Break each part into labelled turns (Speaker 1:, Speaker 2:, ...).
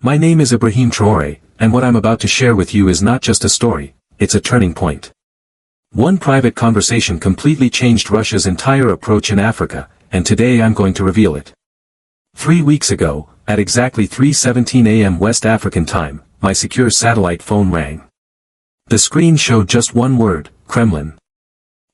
Speaker 1: My name is Ibrahim Traoré, and what I'm about to share with you is not just a story, it's a turning point. One private conversation completely changed Russia's entire approach in Africa, and today I'm going to reveal it. 3 weeks ago, at exactly 3:17 a.m. West African time, my secure satellite phone rang. The screen showed just one word, Kremlin.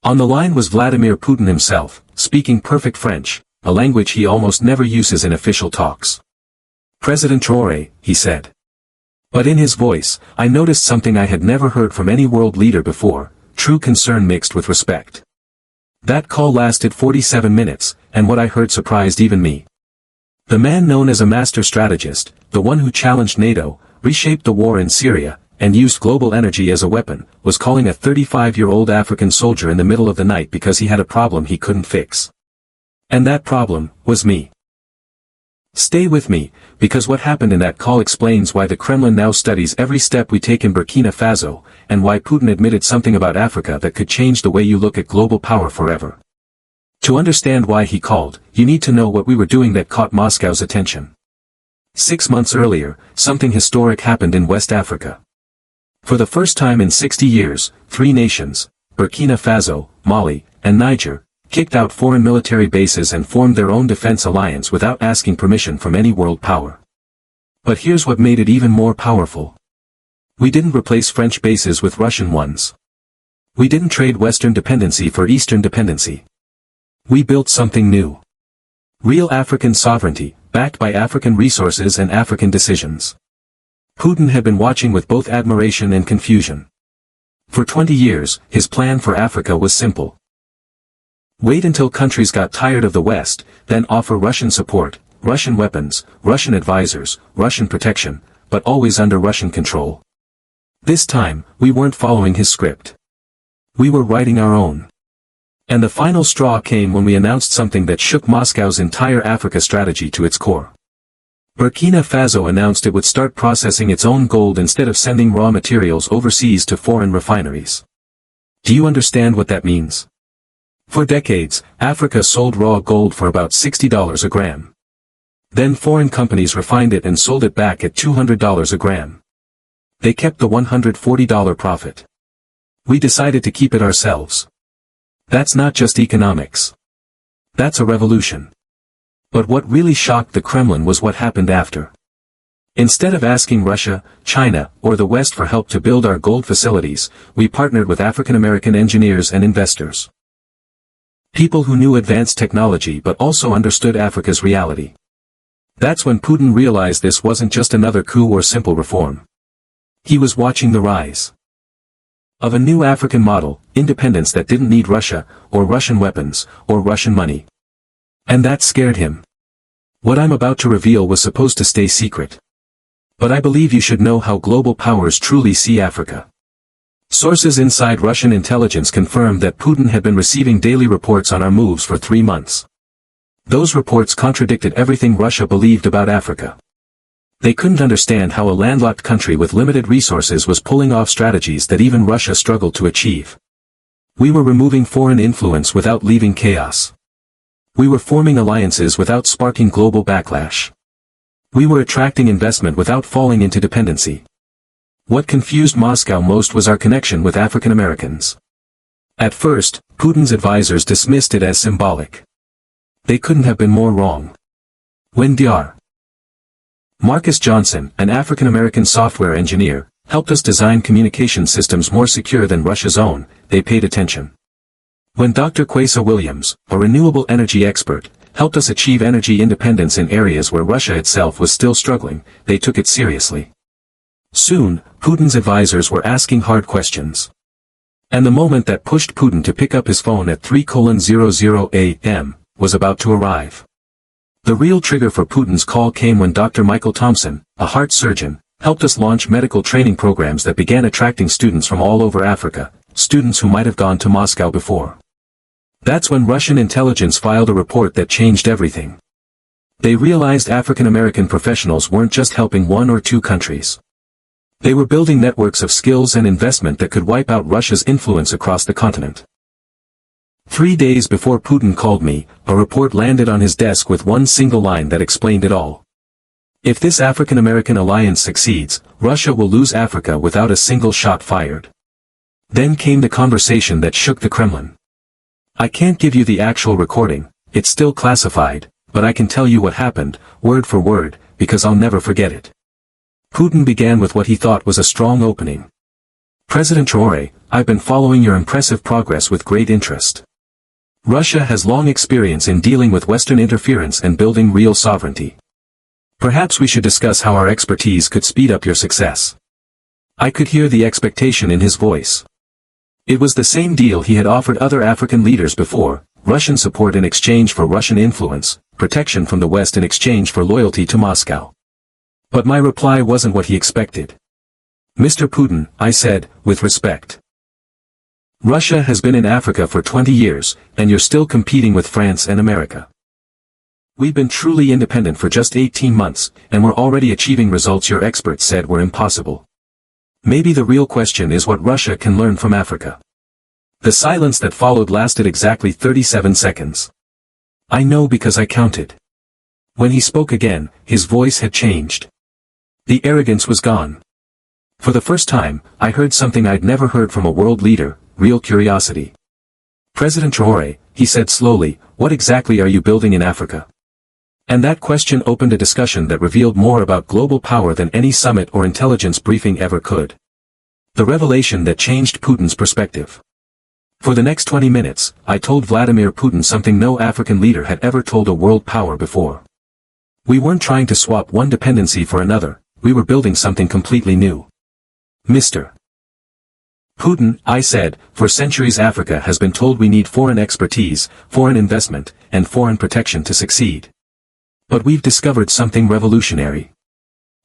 Speaker 1: On the line was Vladimir Putin himself, speaking perfect French, a language he almost never uses in official talks. "President Traoré," he said. But in his voice, I noticed something I had never heard from any world leader before, true concern mixed with respect. That call lasted 47 minutes, and what I heard surprised even me. The man known as a master strategist, the one who challenged NATO, reshaped the war in Syria, and used global energy as a weapon, was calling a 35-year-old African soldier in the middle of the night because he had a problem he couldn't fix. And that problem was me. Stay with me, because what happened in that call explains why the Kremlin now studies every step we take in Burkina Faso, and why Putin admitted something about Africa that could change the way you look at global power forever. To understand why he called, you need to know what we were doing that caught Moscow's attention. 6 months earlier, something historic happened in West Africa. For the first time in 60 years, 3 nations, Burkina Faso, Mali, and Niger, kicked out foreign military bases and formed their own defense alliance without asking permission from any world power. But here's what made it even more powerful. We didn't replace French bases with Russian ones. We didn't trade Western dependency for Eastern dependency. We built something new. Real African sovereignty, backed by African resources and African decisions. Putin had been watching with both admiration and confusion. For 20 years, his plan for Africa was simple. Wait until countries got tired of the West, then offer Russian support, Russian weapons, Russian advisors, Russian protection, but always under Russian control. This time, we weren't following his script. We were writing our own. And the final straw came when we announced something that shook Moscow's entire Africa strategy to its core. Burkina Faso announced it would start processing its own gold instead of sending raw materials overseas to foreign refineries. Do you understand what that means? For decades, Africa sold raw gold for about $60 a gram. Then foreign companies refined it and sold it back at $200 a gram. They kept the $140 profit. We decided to keep it ourselves. That's not just economics. That's a revolution. But what really shocked the Kremlin was what happened after. Instead of asking Russia, China, or the West for help to build our gold facilities, we partnered with African American engineers and investors. People who knew advanced technology but also understood Africa's reality. That's when Putin realized this wasn't just another coup or simple reform. He was watching the rise of a new African model, independence that didn't need Russia, or Russian weapons, or Russian money. And that scared him. What I'm about to reveal was supposed to stay secret. But I believe you should know how global powers truly see Africa. Sources inside Russian intelligence confirmed that Putin had been receiving daily reports on our moves for 3 months. Those reports contradicted everything Russia believed about Africa. They couldn't understand how a landlocked country with limited resources was pulling off strategies that even Russia struggled to achieve. We were removing foreign influence without leaving chaos. We were forming alliances without sparking global backlash. We were attracting investment without falling into dependency. What confused Moscow most was our connection with African Americans. At first, Putin's advisors dismissed it as symbolic. They couldn't have been more wrong. When Dr. Marcus Johnson, an African American software engineer, helped us design communication systems more secure than Russia's own, they paid attention. When Dr. Kwesa Williams, a renewable energy expert, helped us achieve energy independence in areas where Russia itself was still struggling, they took it seriously. Soon, Putin's advisors were asking hard questions. And the moment that pushed Putin to pick up his phone at 3:00 a.m. was about to arrive. The real trigger for Putin's call came when Dr. Michael Thompson, a heart surgeon, helped us launch medical training programs that began attracting students from all over Africa, students who might have gone to Moscow before. That's when Russian intelligence filed a report that changed everything. They realized African American professionals weren't just helping 1 or 2 countries. They were building networks of skills and investment that could wipe out Russia's influence across the continent. 3 days before Putin called me, a report landed on his desk with one single line that explained it all. If this African-American alliance succeeds, Russia will lose Africa without a single shot fired. Then came the conversation that shook the Kremlin. I can't give you the actual recording, it's still classified, but I can tell you what happened, word for word, because I'll never forget it. Putin began with what he thought was a strong opening. President Traoré, I've been following your impressive progress with great interest. Russia has long experience in dealing with Western interference and building real sovereignty. Perhaps we should discuss how our expertise could speed up your success. I could hear the expectation in his voice. It was the same deal he had offered other African leaders before, Russian support in exchange for Russian influence, protection from the West in exchange for loyalty to Moscow. But my reply wasn't what he expected. Mr. Putin, I said, with respect. Russia has been in Africa for 20 years, and you're still competing with France and America. We've been truly independent for just 18 months, and we're already achieving results your experts said were impossible. Maybe the real question is what Russia can learn from Africa. The silence that followed lasted exactly 37 seconds. I know because I counted. When he spoke again, his voice had changed. The arrogance was gone. For the first time, I heard something I'd never heard from a world leader, real curiosity. President Traoré, he said slowly, what exactly are you building in Africa? And that question opened a discussion that revealed more about global power than any summit or intelligence briefing ever could. The revelation that changed Putin's perspective. For the next 20 minutes, I told Vladimir Putin something no African leader had ever told a world power before. We weren't trying to swap one dependency for another, we were building something completely new. Mr. Putin, I said, for centuries Africa has been told we need foreign expertise, foreign investment, and foreign protection to succeed. But we've discovered something revolutionary.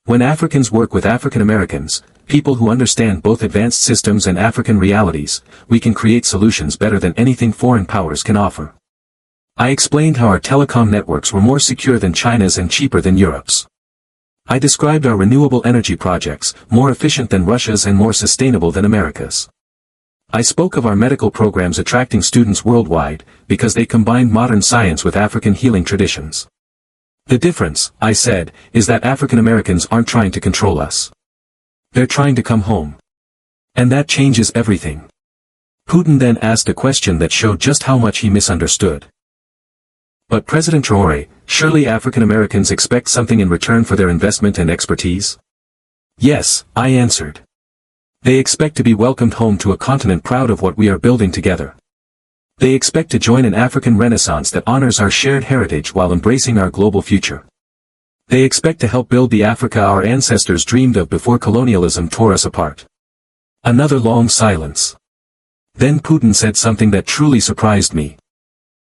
Speaker 1: When Africans work with African Americans, people who understand both advanced systems and African realities, we can create solutions better than anything foreign powers can offer. I explained how our telecom networks were more secure than China's and cheaper than Europe's. I described our renewable energy projects, more efficient than Russia's and more sustainable than America's. I spoke of our medical programs attracting students worldwide, because they combined modern science with African healing traditions. The difference, I said, is that African Americans aren't trying to control us. They're trying to come home. And that changes everything. Putin then asked a question that showed just how much he misunderstood. But President Traoré, surely African Americans expect something in return for their investment and expertise? Yes, I answered. They expect to be welcomed home to a continent proud of what we are building together. They expect to join an African renaissance that honors our shared heritage while embracing our global future. They expect to help build the Africa our ancestors dreamed of before colonialism tore us apart. Another long silence. Then Putin said something that truly surprised me.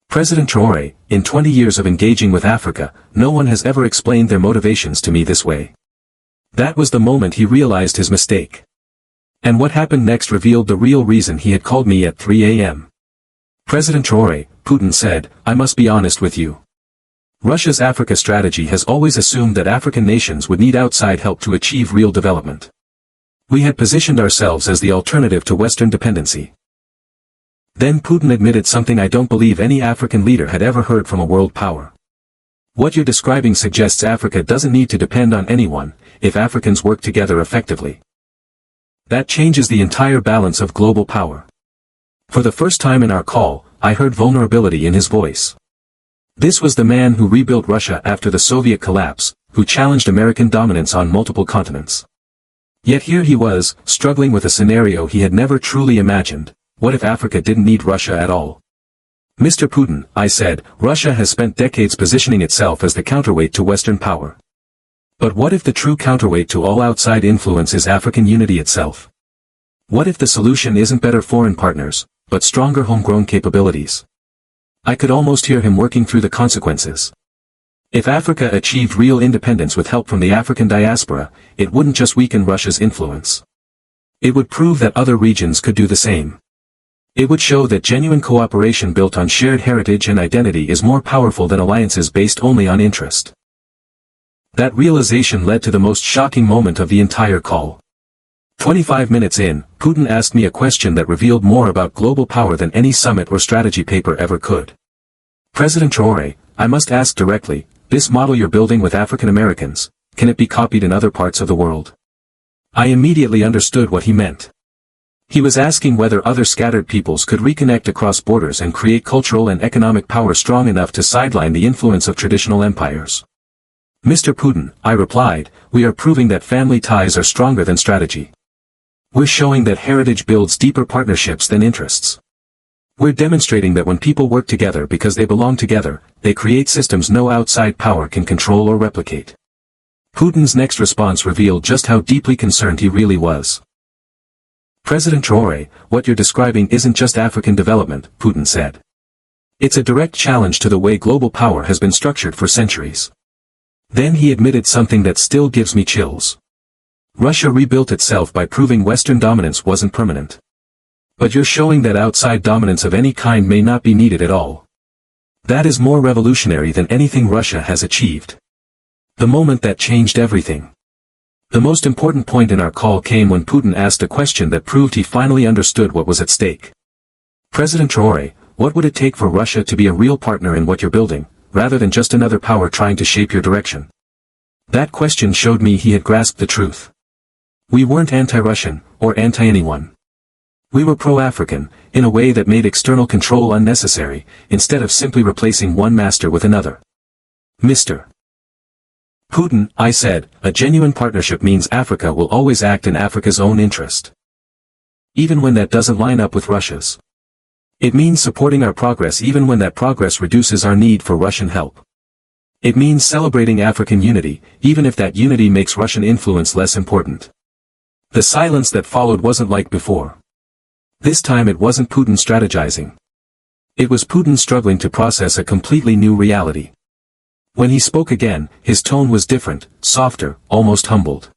Speaker 1: President Traoré, in 20 years of engaging with Africa, no one has ever explained their motivations to me this way. That was the moment he realized his mistake. And what happened next revealed the real reason he had called me at 3 a.m. President Traoré, Putin said, I must be honest with you. Russia's Africa strategy has always assumed that African nations would need outside help to achieve real development. We had positioned ourselves as the alternative to Western dependency. Then Putin admitted something I don't believe any African leader had ever heard from a world power. What you're describing suggests Africa doesn't need to depend on anyone, if Africans work together effectively. That changes the entire balance of global power. For the first time in our call, I heard vulnerability in his voice. This was the man who rebuilt Russia after the Soviet collapse, who challenged American dominance on multiple continents. Yet here he was, struggling with a scenario he had never truly imagined. What if Africa didn't need Russia at all? Mr. Putin, I said, Russia has spent decades positioning itself as the counterweight to Western power. But what if the true counterweight to all outside influence is African unity itself? What if the solution isn't better foreign partners, but stronger homegrown capabilities? I could almost hear him working through the consequences. If Africa achieved real independence with help from the African diaspora, it wouldn't just weaken Russia's influence. It would prove that other regions could do the same. It would show that genuine cooperation built on shared heritage and identity is more powerful than alliances based only on interest. That realization led to the most shocking moment of the entire call. 25 minutes in, Putin asked me a question that revealed more about global power than any summit or strategy paper ever could. President Traoré, I must ask directly, this model you're building with African Americans, can it be copied in other parts of the world? I immediately understood what he meant. He was asking whether other scattered peoples could reconnect across borders and create cultural and economic power strong enough to sideline the influence of traditional empires. Mr. Putin, I replied, we are proving that family ties are stronger than strategy. We're showing that heritage builds deeper partnerships than interests. We're demonstrating that when people work together because they belong together, they create systems no outside power can control or replicate. Putin's next response revealed just how deeply concerned he really was. President Traoré, what you're describing isn't just African development, Putin said. It's a direct challenge to the way global power has been structured for centuries. Then he admitted something that still gives me chills. Russia rebuilt itself by proving Western dominance wasn't permanent. But you're showing that outside dominance of any kind may not be needed at all. That is more revolutionary than anything Russia has achieved. The moment that changed everything. The most important point in our call came when Putin asked a question that proved he finally understood what was at stake. President Traoré, what would it take for Russia to be a real partner in what you're building, rather than just another power trying to shape your direction? That question showed me he had grasped the truth. We weren't anti-Russian, or anti-anyone. We were pro-African, in a way that made external control unnecessary, instead of simply replacing one master with another. Mr. Putin, I said, a genuine partnership means Africa will always act in Africa's own interest. Even when that doesn't line up with Russia's. It means supporting our progress even when that progress reduces our need for Russian help. It means celebrating African unity, even if that unity makes Russian influence less important. The silence that followed wasn't like before. This time it wasn't Putin strategizing. It was Putin struggling to process a completely new reality. When he spoke again, his tone was different, softer, almost humbled.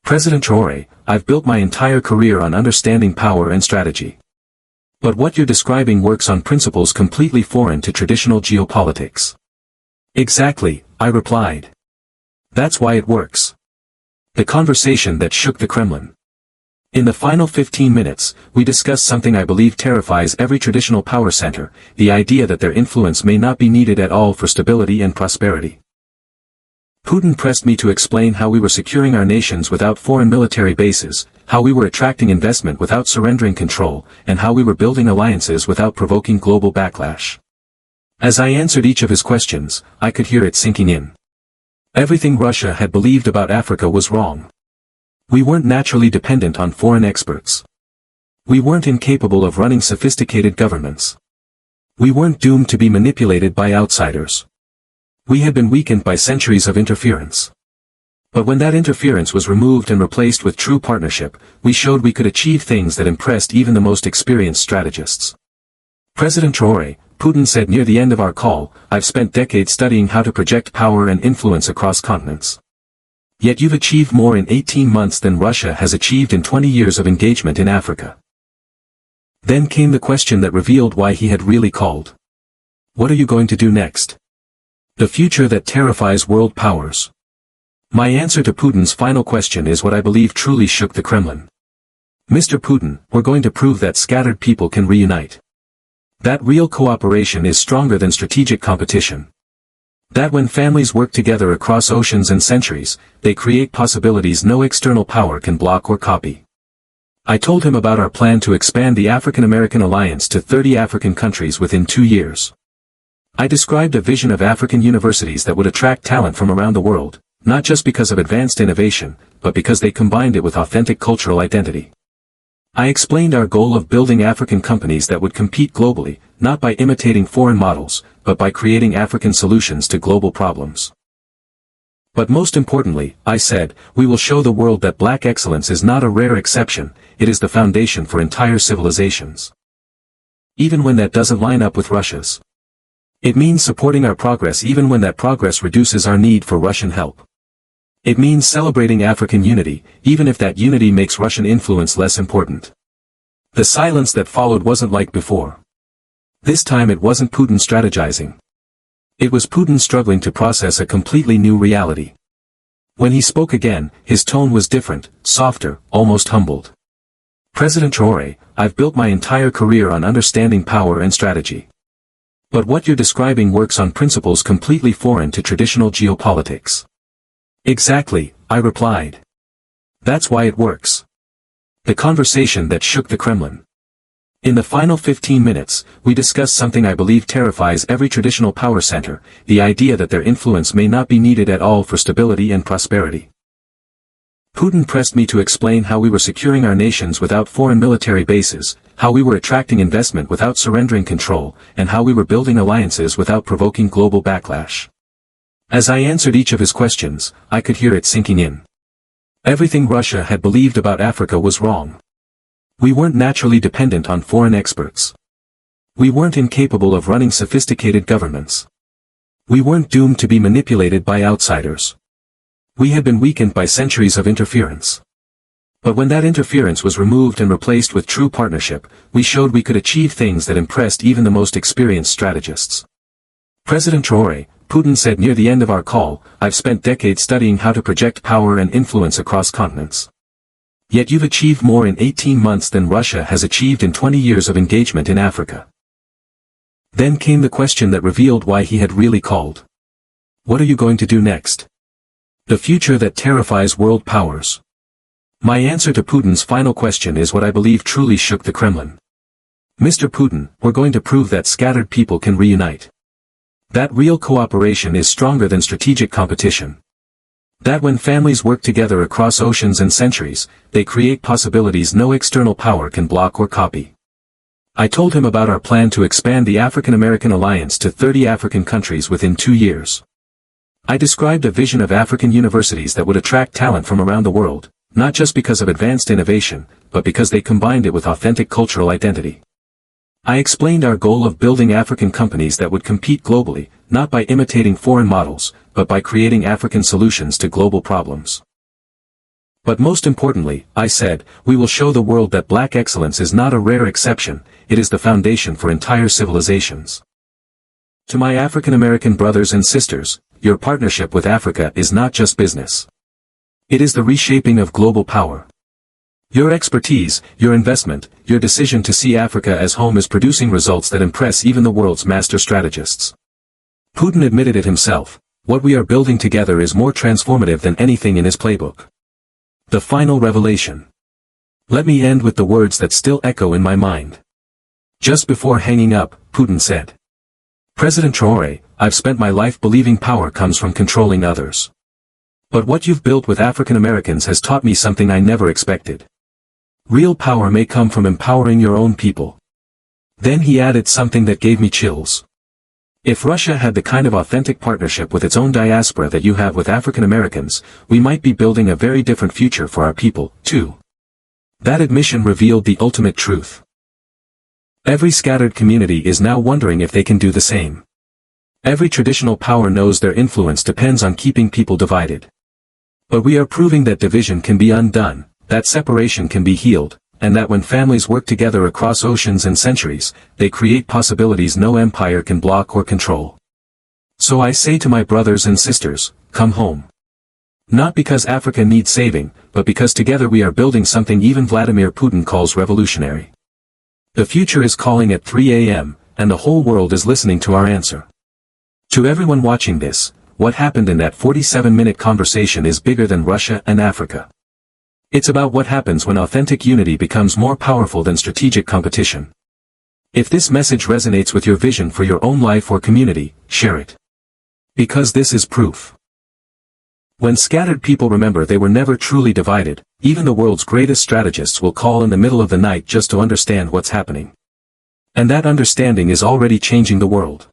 Speaker 1: President Traoré, I've built my entire career on understanding power and strategy. But what you're describing works on principles completely foreign to traditional geopolitics. Exactly, I replied. That's why it works. The conversation that shook the Kremlin. In the final 15 minutes, we discussed something I believe terrifies every traditional power center, the idea that their influence may not be needed at all for stability and prosperity. Putin pressed me to explain how we were securing our nations without foreign military bases, how we were attracting investment without surrendering control, and how we were building alliances without provoking global backlash. As I answered each of his questions, I could hear it sinking in. Everything Russia had believed about Africa was wrong. We weren't naturally dependent on foreign experts. We weren't incapable of running sophisticated governments. We weren't doomed to be manipulated by outsiders. We had been weakened by centuries of interference. But when that interference was removed and replaced with true partnership, we showed we could achieve things that impressed even the most experienced strategists. President Traoré, Putin said near the end of our call, I've spent decades studying how to project power and influence across continents. Yet you've achieved more in 18 months than Russia has achieved in 20 years of engagement in Africa. Then came the question that revealed why he had really called. What are you going to do next? The future that terrifies world powers. My answer to Putin's final question is what I believe truly shook the Kremlin. Mr. Putin, we're going to prove that scattered people can reunite. That real cooperation is stronger than strategic competition. That when families work together across oceans and centuries, they create possibilities no external power can block or copy. I told him about our plan to expand the African American Alliance to 30 African countries within 2 years. I described a vision of African universities that would attract talent from around the world, not just because of advanced innovation, but because they combined it with authentic cultural identity. I explained our goal of building African companies that would compete globally, not by imitating foreign models, but by creating African solutions to global problems. But most importantly, I said, we will show the world that black excellence is not a rare exception, it is the foundation for entire civilizations. Even when that doesn't line up with Russia's. It means supporting our progress even when that progress reduces our need for Russian help. It means celebrating African unity, even if that unity makes Russian influence less important. The silence that followed wasn't like before. This time it wasn't Putin strategizing. It was Putin struggling to process a completely new reality. When he spoke again, his tone was different, softer, almost humbled. President Traoré, I've built my entire career on understanding power and strategy. But what you're describing works on principles completely foreign to traditional geopolitics. Exactly, I replied. That's why it works. The conversation that shook the Kremlin. In the final 15 minutes, we discussed something I believe terrifies every traditional power center, the idea that their influence may not be needed at all for stability and prosperity. Putin pressed me to explain how we were securing our nations without foreign military bases, how we were attracting investment without surrendering control, and how we were building alliances without provoking global backlash. As I answered each of his questions, I could hear it sinking in. Everything Russia had believed about Africa was wrong. We weren't naturally dependent on foreign experts. We weren't incapable of running sophisticated governments. We weren't doomed to be manipulated by outsiders. We had been weakened by centuries of interference. But when that interference was removed and replaced with true partnership, we showed we could achieve things that impressed even the most experienced strategists. President Traoré, Putin said near the end of our call, I've spent decades studying how to project power and influence across continents. Yet you've achieved more in 18 months than Russia has achieved in 20 years of engagement in Africa. Then came the question that revealed why he had really called. What are you going to do next? The future that terrifies world powers. My answer to Putin's final question is what I believe truly shook the Kremlin. Mr. Putin, we're going to prove that scattered people can reunite. That real cooperation is stronger than strategic competition. That when families work together across oceans and centuries, they create possibilities no external power can block or copy. I told him about our plan to expand the African American Alliance to 30 African countries within 2 years. I described a vision of African universities that would attract talent from around the world, not just because of advanced innovation, but because they combined it with authentic cultural identity. I explained our goal of building African companies that would compete globally, not by imitating foreign models, but by creating African solutions to global problems. But most importantly, I said, we will show the world that black excellence is not a rare exception, it is the foundation for entire civilizations. To my African American brothers and sisters, your partnership with Africa is not just business. It is the reshaping of global power. Your expertise, your investment, your decision to see Africa as home is producing results that impress even the world's master strategists. Putin admitted it himself, what we are building together is more transformative than anything in his playbook. The final revelation. Let me end with the words that still echo in my mind. Just before hanging up, Putin said, President Traoré, I've spent my life believing power comes from controlling others. But what you've built with African Americans has taught me something I never expected. Real power may come from empowering your own people. Then he added something that gave me chills. If Russia had the kind of authentic partnership with its own diaspora that you have with African Americans, we might be building a very different future for our people, too. That admission revealed the ultimate truth. Every scattered community is now wondering if they can do the same. Every traditional power knows their influence depends on keeping people divided. But we are proving that division can be undone, that separation can be healed, and that when families work together across oceans and centuries, they create possibilities no empire can block or control. So I say to my brothers and sisters, come home. Not because Africa needs saving, but because together we are building something even Vladimir Putin calls revolutionary. The future is calling at 3 a.m., and the whole world is listening to our answer. To everyone watching this, what happened in that 47-minute conversation is bigger than Russia and Africa. It's about what happens when authentic unity becomes more powerful than strategic competition. If this message resonates with your vision for your own life or community, share it. Because this is proof. When scattered people remember they were never truly divided, even the world's greatest strategists will call in the middle of the night just to understand what's happening. And that understanding is already changing the world.